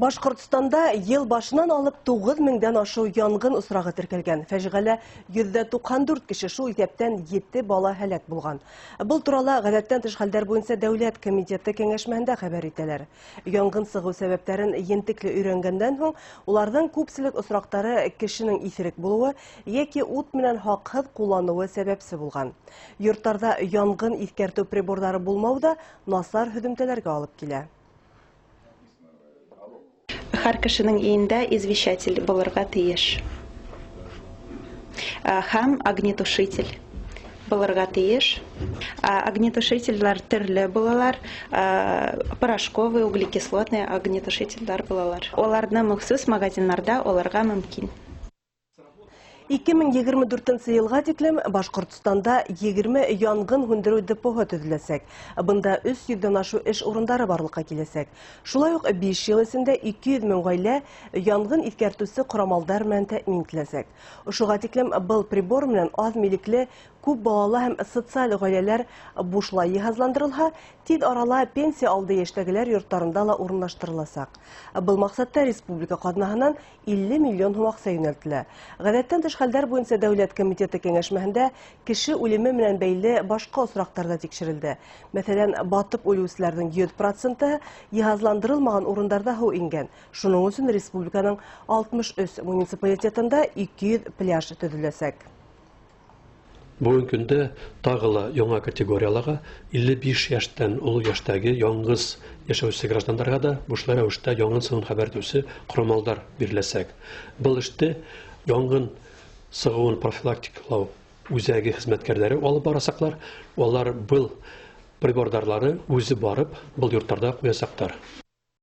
Башкортстанда ел башынан алып 9000-дән ашу янгын усрагы теркәлгән. Фәҗигалә 194 кеше, шул исәптән 7 бала һәлак булган. Был турында гадәттән тыш хәлләр буенча дәүләт комитеты киңәшмәсендә хәбәр итәләр. Янгын сыгу сәбәпләрен ентекле өйрәнгәннән соң, уларның күпселек усрактары кешенең исерек булуы яки ут менән хаксыз куллануы сәбәпсе булган. Йортларда янгын искәртү приборлары булмау да насар һөдемтәләргә алып килә. Һәр кешенең өендә извещатель булырга тиеш. Һәм огнетушитель булырга тиеш. Огнетушительләр төрле булалар. Порошковый, углекислотный огнетушительләр булалар. Аларны махсус магазиннарда алырга мөмкин. 2024 елга тиклем Башкортстанда 20 янгын һүндерү депоһы төзеләсәк. Бында 300-дән ашу эш урыннары барлыкка киләсәк. Шулай ук 5 ел эчендә 200 мең гаилә янгын искәртүсе кораллар белән тәэмин ителәсәк. Шуңа тиклем был прибор белән аз милекле күп балалы һәм социаль гаиләләр бушлай җиһазландырылһа, тиз арала пенсия алды яшьтәгеләр йортларында ла урынлаштырылачак. Был максатта республика катнаһыннан 50 миллион сум акча юнәлтелә. Гадәттән тыш хәлләр буенча дәүләт комитеты киңәшмәсендә кеше үлеме белән бәйле башка осрактарда тикшерелде. Мәсәлән, батып үлүчеләрнең 100% җиһазландырылмаган урыннарда һау ингән. Шуның өчен республиканың 63 муниципалитетында 200 пляж төзеләсәк. Бүгенге көндә тагыла яңа категорияларга 55 яшьтән олы яшьтәге яңгыз яшәүче гражданнарга да бушлай рәвештә янгын сыгуын хәбәр итүче кораллар биреләсәк. Был эштә янгын сыгуын профилактикалау үзәге хезмәткәрләре алып барасаклар. Алар был приборлары үзе барып, был йортларда куясаклар.